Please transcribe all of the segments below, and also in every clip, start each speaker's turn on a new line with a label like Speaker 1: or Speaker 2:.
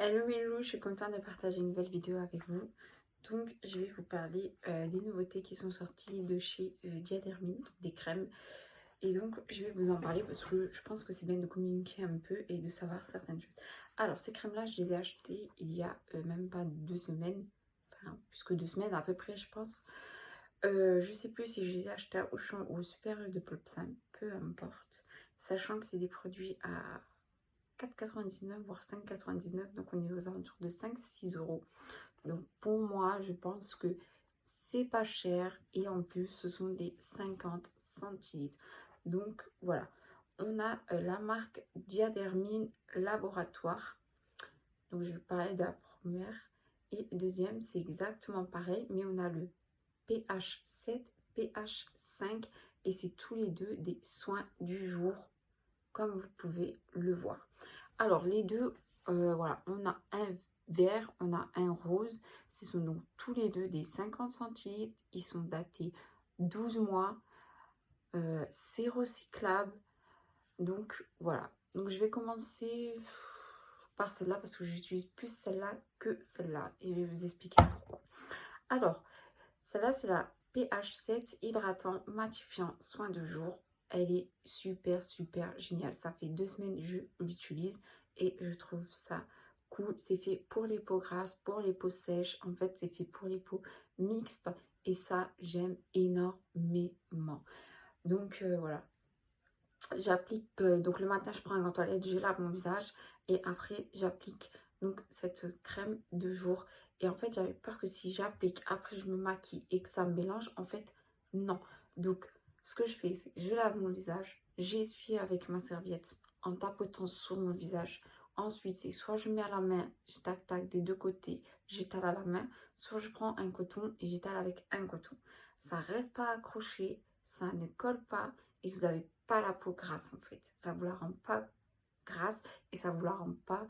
Speaker 1: Hello Melou, je suis contente de partager une nouvelle vidéo avec vous. Donc je vais vous parler des nouveautés qui sont sorties de chez Diadermine, donc des crèmes. Et donc je vais vous en parler parce que je pense que c'est bien de communiquer un peu et de savoir certaines choses. Alors ces crèmes-là, je les ai achetées il y a même pas 2 semaines, enfin plus que 2 semaines à peu près je pense. Je sais plus si je les ai achetées à Auchan ou au Super U de Plopsa, peu importe. Sachant que c'est des produits à 4,99 voire 5,99, donc on est aux alentours de 5-6 euros. Donc pour moi, je pense que c'est pas cher et en plus ce sont des 50 centilitres. Donc voilà, on a la marque Diadermine Laboratoire. Donc je vais parler de la première et deuxième, c'est exactement pareil, mais on a le pH 7, pH 5 et c'est tous les deux des soins du jour, comme vous pouvez le voir. Alors les deux, voilà, on a un vert, on a un rose. Ce sont donc tous les deux des 50 centilitres. Ils sont datés 12 mois. C'est recyclable. Donc voilà. Donc je vais commencer par celle-là parce que j'utilise plus celle-là que celle-là. Et je vais vous expliquer pourquoi. Alors, celle-là, c'est la pH 7 hydratant matifiant soin de jour. Elle est super géniale. Ça fait 2 semaines que je l'utilise et je trouve ça cool. C'est fait pour les peaux grasses, pour les peaux sèches. En fait, c'est fait pour les peaux mixtes et ça, j'aime énormément. Donc voilà. J'applique, donc le matin, je prends un gant toilette, je lave mon visage et après, j'applique donc cette crème de jour. Et en fait, j'avais peur que si j'applique, après je me maquille et que ça me mélange, en fait, non. Donc, ce que je fais, c'est que je lave mon visage, j'essuie avec ma serviette en tapotant sur mon visage. Ensuite, c'est soit je mets à la main, je tac des deux côtés, j'étale à la main, soit je prends un coton et j'étale avec un coton. Ça reste pas accroché, ça ne colle pas et vous n'avez pas la peau grasse en fait. Ça vous la rend pas grasse et ça vous la rend pas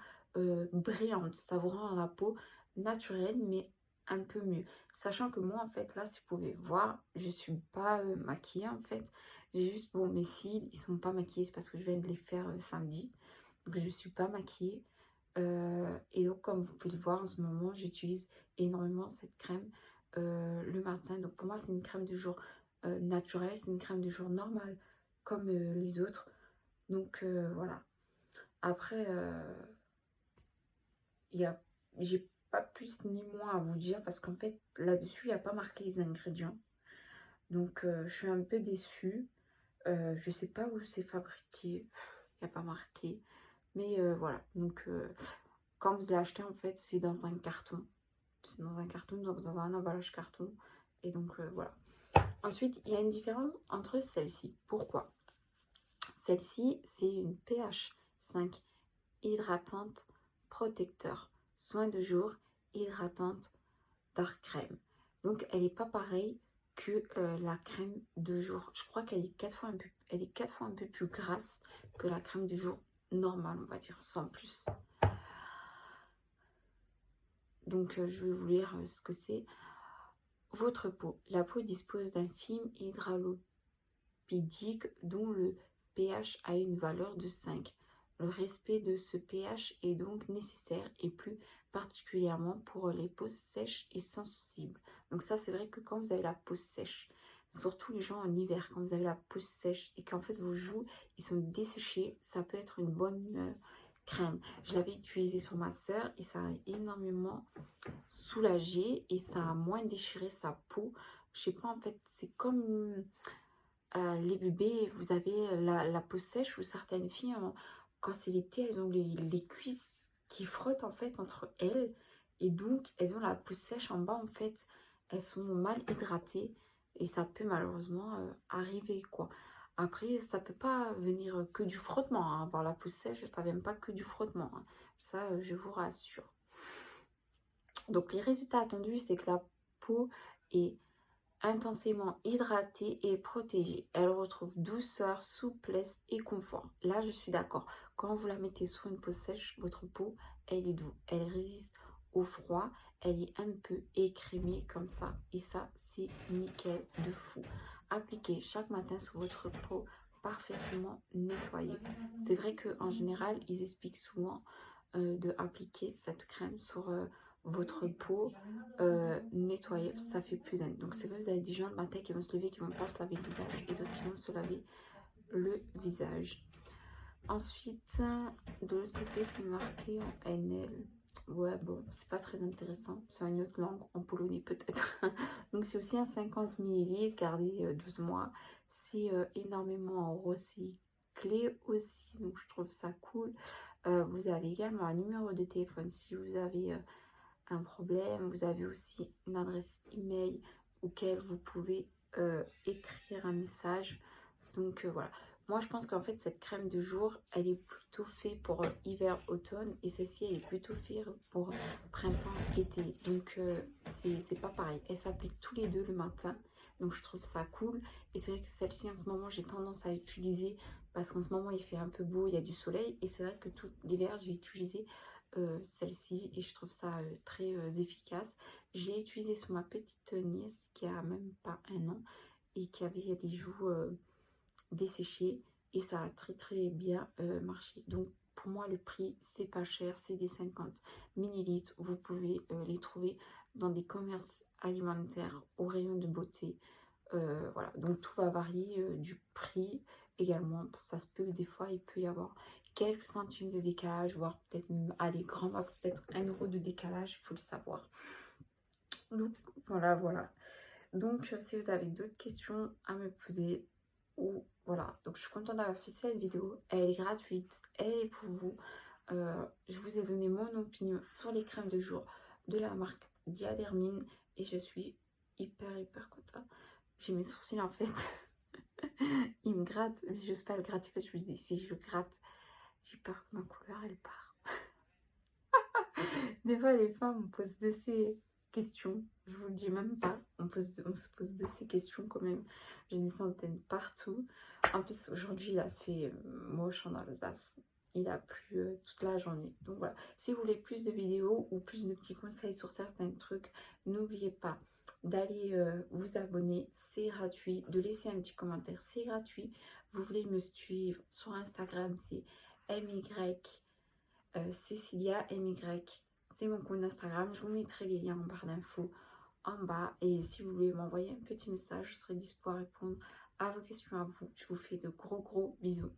Speaker 1: brillante. Ça vous rend la peau naturelle mais un peu mieux. Sachant que moi en fait là, si vous pouvez voir, je suis pas maquillée en fait. J'ai juste, bon, mes cils ils sont pas maquillés, c'est parce que je viens de les faire samedi. Donc je suis pas maquillée. Et donc comme vous pouvez le voir en ce moment, j'utilise énormément cette crème le matin. Donc pour moi c'est une crème du jour naturelle, c'est une crème du jour normale comme les autres. Donc voilà. Après, j'ai pas plus ni moins à vous dire parce qu'en fait là-dessus il n'y a pas marqué les ingrédients. Donc je suis un peu déçue. Je sais pas où c'est fabriqué, il n'y a pas marqué. Mais voilà, donc quand vous l'achetez en fait c'est dans un carton. C'est dans un carton, donc dans un emballage carton. Et donc voilà. Ensuite, il y a une différence entre celle-ci. Pourquoi? Celle-ci, c'est une pH 5 hydratante protecteur. Soin de jour, hydratante dark crème. Donc, elle n'est pas pareille que la crème de jour. Je crois qu'elle est 4 fois un peu plus grasse que la crème du jour normale, on va dire, sans plus. Donc, je vais vous lire ce que c'est. Votre peau. La peau dispose d'un film hydralopédique dont le pH a une valeur de 5. Le respect de ce pH est donc nécessaire et plus particulièrement pour les peaux sèches et sensibles. Donc ça, c'est vrai que quand vous avez la peau sèche, surtout les gens en hiver, quand vous avez la peau sèche et qu'en fait vos joues, ils sont desséchés, ça peut être une bonne crème. Je l'avais utilisée sur ma soeur et ça a énormément soulagé et ça a moins déchiré sa peau. Je sais pas, en fait, c'est comme les bébés, vous avez la peau sèche ou certaines filles, quand c'est l'été, elles ont les cuisses qui frottent en fait entre elles et donc elles ont la peau sèche en bas en fait. Elles sont mal hydratées et ça peut malheureusement arriver quoi. Après, ça peut pas venir que du frottement, hein. Avoir la peau sèche, ça vient pas que du frottement, hein. Ça, je vous rassure. Donc les résultats attendus, c'est que la peau est intensément hydratée et protégée. Elle retrouve douceur, souplesse et confort. Là, je suis d'accord. Quand vous la mettez sur une peau sèche, votre peau, elle est douce. Elle résiste au froid. Elle est un peu écrémée comme ça. Et ça, c'est nickel de fou. Appliquez chaque matin sur votre peau parfaitement nettoyée. C'est vrai qu'en général, ils expliquent souvent de appliquer cette crème sur votre peau nettoyée, parce que ça fait plus d'un. Donc c'est vrai, vous avez des gens le matin qui vont se lever, qui vont pas se laver le visage, et d'autres qui vont se laver le visage. Ensuite, de l'autre côté, c'est marqué en NL. Ouais, bon, c'est pas très intéressant. C'est une autre langue, en polonais peut-être. Donc, c'est aussi un 50 ml, gardé 12 mois. C'est énormément recyclé aussi, donc je trouve ça cool. Vous avez également un numéro de téléphone si vous avez un problème. Vous avez aussi une adresse email auquel vous pouvez écrire un message. Donc voilà. Moi, je pense qu'en fait, cette crème de jour, elle est plutôt faite pour hiver-automne. Et celle-ci, elle est plutôt faite pour printemps-été. Donc, c'est pas pareil. Elle s'applique tous les deux le matin. Donc, je trouve ça cool. Et c'est vrai que celle-ci, en ce moment, j'ai tendance à utiliser parce qu'en ce moment, il fait un peu beau, il y a du soleil. Et c'est vrai que tout l'hiver, j'ai utilisé celle-ci. Et je trouve ça très efficace. J'ai utilisé sur ma petite nièce qui a même pas un an et qui avait les joues desséché et ça a très bien marché. Donc pour moi le prix c'est pas cher, c'est des 50 millilitres. Vous pouvez les trouver dans des commerces alimentaires au rayon de beauté. Voilà, donc tout va varier du prix également. Ça se peut que des fois il peut y avoir quelques centimes de décalage, voire peut-être, allez, grand max, peut-être 1 € de décalage, il faut le savoir. Donc voilà. Donc si vous avez d'autres questions à me poser, ou voilà, donc je suis contente d'avoir fait cette vidéo, elle est gratuite, elle est pour vous. Je vous ai donné mon opinion sur les crèmes de jour de la marque Diadermine et je suis hyper contente. J'ai mes sourcils en fait, ils me grattent, mais j'ose pas le gratter parce que je me dis si je le gratte, j'ai peur que ma couleur elle part. Des fois les femmes me posent de ces questions, je vous le dis même pas, on se pose de ces questions quand même. J'ai des centaines partout. En plus aujourd'hui il a fait moche en Alsace, il a plu toute la journée. Donc voilà, si vous voulez plus de vidéos ou plus de petits conseils sur certains trucs, n'oubliez pas d'aller vous abonner, c'est gratuit, de laisser un petit commentaire, c'est gratuit. Vous voulez me suivre sur Instagram, c'est MY Cecilia MY, c'est mon compte Instagram. Je vous mettrai les liens en barre d'infos en bas. Et si vous voulez m'envoyer un petit message, je serai dispo à répondre à vos questions à vous. Je vous fais de gros bisous.